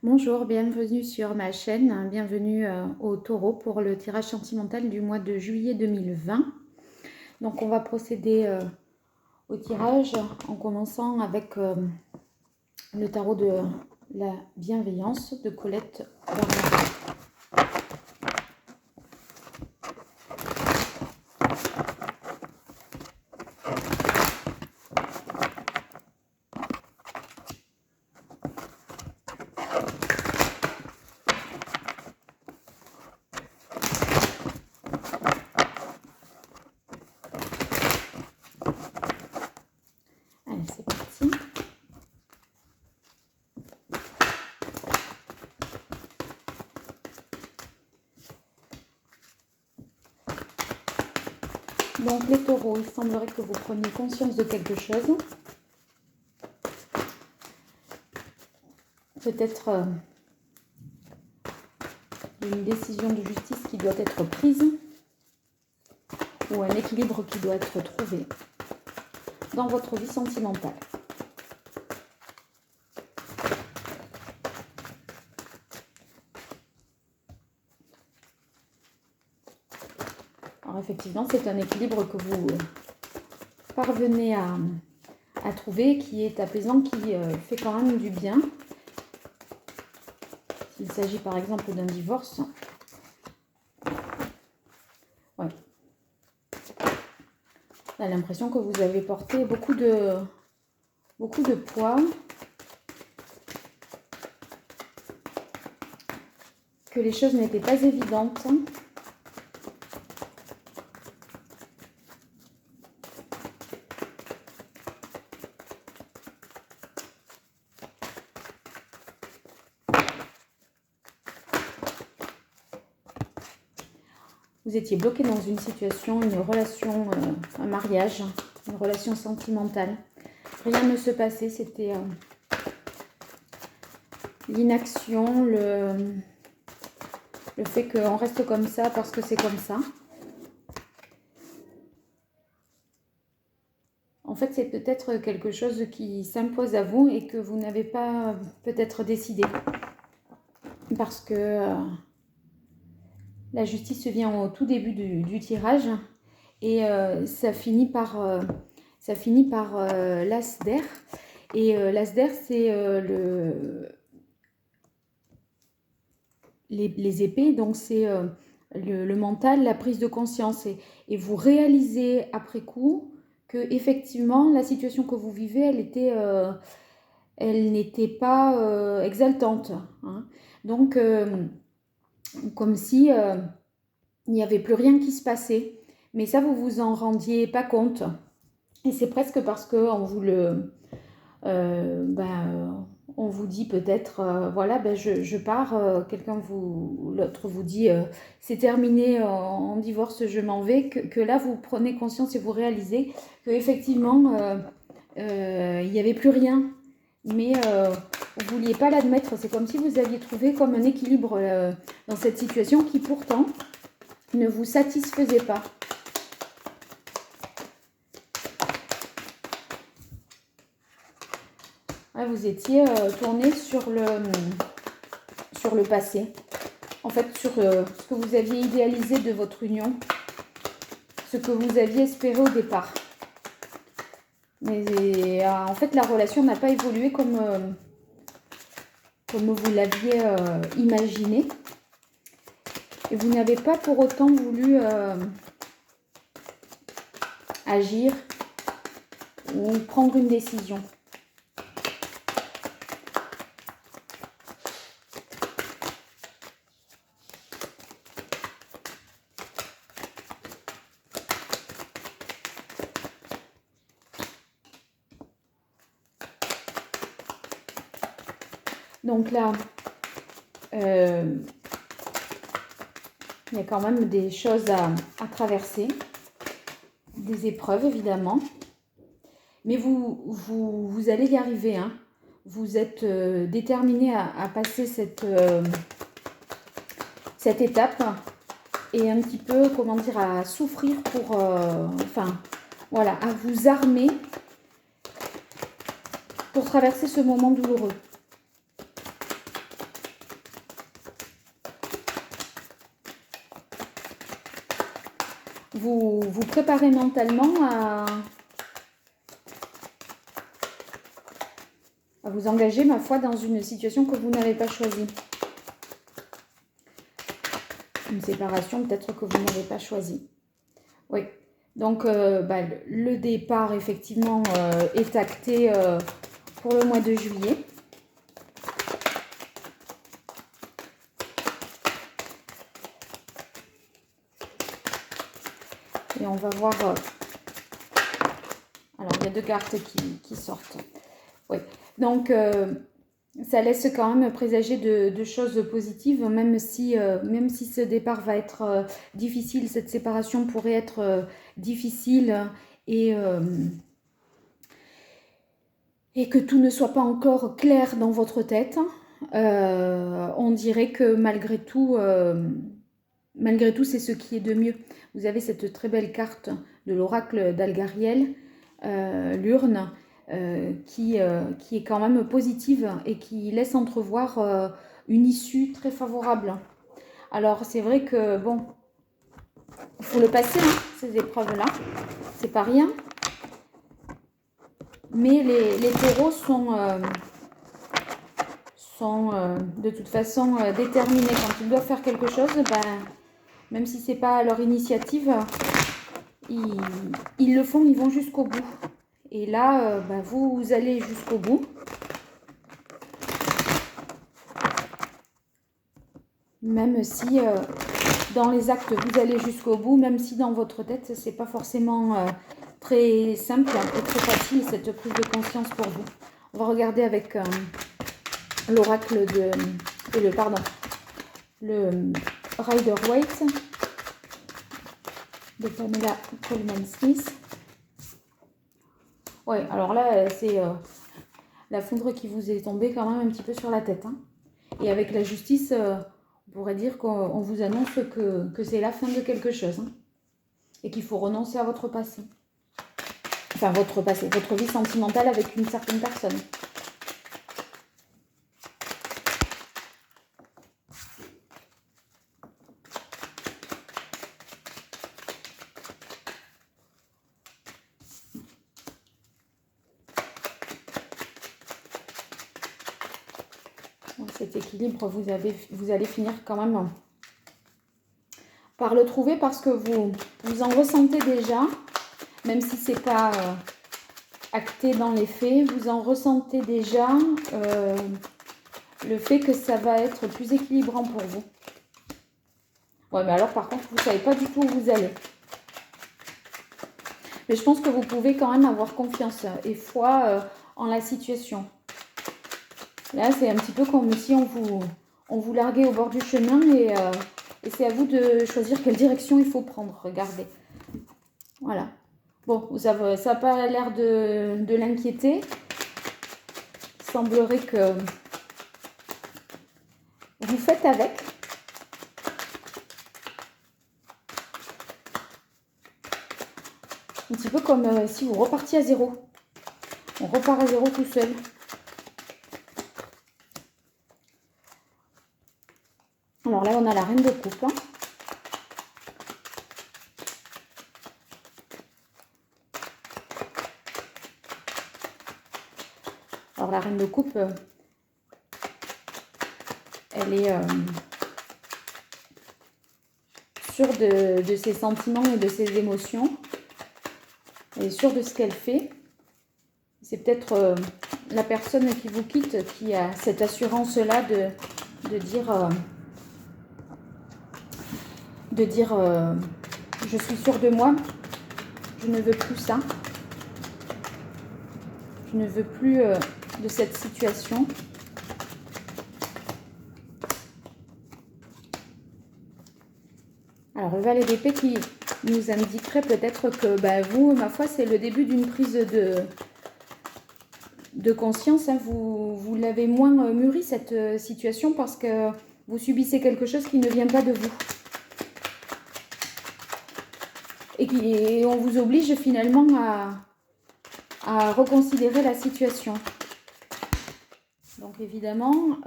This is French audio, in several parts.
Bonjour, bienvenue sur ma chaîne, bienvenue au Taureau pour le tirage sentimental du mois de juillet 2020. Donc on va procéder au tirage en commençant avec le tarot de la bienveillance de Colette Bernard. Allez, c'est parti. Donc les taureaux, il semblerait que vous preniez conscience de quelque chose. Peut-être une décision de justice qui doit être prise ou un équilibre qui doit être trouvé dans votre vie sentimentale. Alors effectivement, c'est un équilibre que vous parvenez à trouver, qui est apaisant, qui fait quand même du bien. S'il s'agit par exemple d'un divorce. Ouais. On a l'impression que vous avez porté beaucoup de poids. Que les choses n'étaient pas évidentes. Vous étiez bloqué dans une situation, une relation, un mariage, une relation sentimentale. Rien ne se passait, c'était l'inaction, le fait qu'on reste comme ça parce que c'est comme ça. En fait, c'est peut-être quelque chose qui s'impose à vous et que vous n'avez pas peut-être décidé. Parce que la justice vient au tout début du tirage et ça finit par l'as d'air. Et l'as d'air, c'est les épées, donc c'est le mental, la prise de conscience. Et vous réalisez après coup que effectivement la situation que vous vivez, elle n'était pas exaltante. Hein. Donc, comme si il n'y avait plus rien qui se passait. Mais ça, vous vous en rendiez pas compte. Et c'est presque parce qu'on vous le... on vous dit peut-être, voilà, je pars, l'autre vous dit, c'est terminé, en divorce, je m'en vais, que là, vous prenez conscience et vous réalisez qu'effectivement, il n'y avait plus rien. Mais vous ne vouliez pas l'admettre. C'est comme si vous aviez trouvé comme un équilibre dans cette situation qui pourtant ne vous satisfaisait pas. Ouais, vous étiez tourné sur le passé. En fait, sur ce que vous aviez idéalisé de votre union. Ce que vous aviez espéré au départ. Mais en fait, la relation n'a pas évolué comme vous l'aviez imaginé. Et vous n'avez pas pour autant voulu agir ou prendre une décision. Donc là, il y a quand même des choses à traverser, des épreuves évidemment, mais vous allez y arriver. Hein. Vous êtes déterminé à passer cette étape et un petit peu, comment dire, à souffrir pour, voilà, à vous armer pour traverser ce moment douloureux. vous préparez mentalement à vous engager, ma foi, dans une situation que vous n'avez pas choisie. Une séparation peut-être que vous n'avez pas choisie. Oui. Donc, le départ, effectivement, est acté pour le mois de juillet. Et on va voir... alors, il y a 2 cartes qui sortent. Oui. Donc, ça laisse quand même présager de choses positives, même si ce départ va être difficile, cette séparation pourrait être difficile et que tout ne soit pas encore clair dans votre tête. On dirait que malgré tout, c'est ce qui est de mieux. Vous avez cette très belle carte de l'oracle d'Algariel, l'urne, qui est quand même positive et qui laisse entrevoir une issue très favorable. Alors c'est vrai que bon, il faut le passer, hein, ces épreuves-là, c'est pas rien. Mais les taureaux sont de toute façon déterminés. Quand ils doivent faire quelque chose, même si c'est pas à leur initiative, ils le font, ils vont jusqu'au bout. Et là, vous allez jusqu'au bout. Même si dans les actes, vous allez jusqu'au bout, même si dans votre tête, c'est pas forcément très simple et très facile, cette prise de conscience pour vous. On va regarder avec l'oracle le Rider-Waite de Pamela Coleman-Smith. Ouais, alors là, c'est la foudre qui vous est tombée quand même un petit peu sur la tête. Hein. Et avec la justice, on pourrait dire qu'on vous annonce que c'est la fin de quelque chose. Hein. Et qu'il faut renoncer à votre passé. Enfin, votre passé, votre vie sentimentale avec une certaine personne. Cet équilibre, vous allez finir quand même par le trouver parce que vous en ressentez déjà, même si ce n'est pas acté dans les faits, vous en ressentez déjà le fait que ça va être plus équilibrant pour vous. Ouais, mais alors par contre, vous ne savez pas du tout où vous allez. Mais je pense que vous pouvez quand même avoir confiance et foi en la situation. Là, c'est un petit peu comme si on vous larguait au bord du chemin et c'est à vous de choisir quelle direction il faut prendre. Regardez. Voilà. Bon, ça n'a pas l'air de l'inquiéter. Il semblerait que vous faites avec. Un petit peu comme si vous repartiez à zéro. On repart à zéro tout seul. Alors là, on a la reine de coupe. Hein. Alors la reine de coupe, elle est sûre de ses sentiments et de ses émotions. Elle est sûre de ce qu'elle fait. C'est peut-être la personne qui vous quitte qui a cette assurance-là de dire je suis sûre de moi, je ne veux plus ça, je ne veux plus de cette situation. Alors le valet d'épée qui nous indiquerait peut-être que vous, ma foi, c'est le début d'une prise de conscience. Hein. Vous l'avez moins mûri cette situation parce que vous subissez quelque chose qui ne vient pas de vous. Et on vous oblige finalement à reconsidérer la situation. Donc évidemment,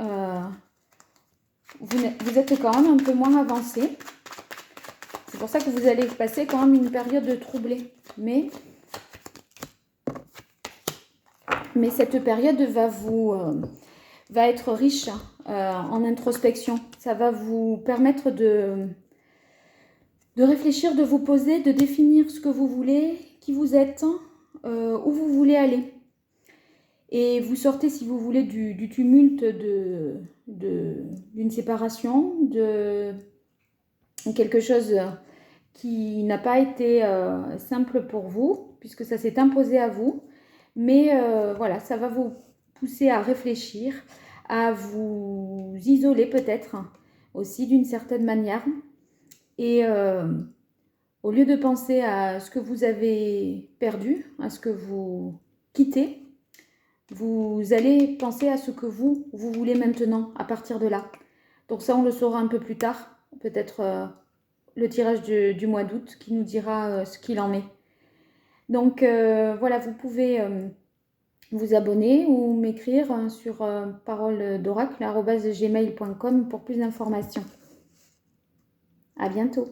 vous êtes quand même un peu moins avancé. C'est pour ça que vous allez passer quand même une période troublée. Mais cette période va être riche en introspection. Ça va vous permettre de réfléchir, de vous poser, de définir ce que vous voulez, qui vous êtes, où vous voulez aller. Et vous sortez, si vous voulez, du tumulte d'une séparation, de quelque chose qui n'a pas été simple pour vous, puisque ça s'est imposé à vous. Mais voilà, ça va vous pousser à réfléchir, à vous isoler peut-être aussi d'une certaine manière. Et au lieu de penser à ce que vous avez perdu, à ce que vous quittez, vous allez penser à ce que vous voulez maintenant, à partir de là. Donc ça, on le saura un peu plus tard, peut-être le tirage du mois d'août qui nous dira ce qu'il en est. Donc voilà, vous pouvez vous abonner ou m'écrire sur paroledoracle@gmail.com pour plus d'informations. À bientôt.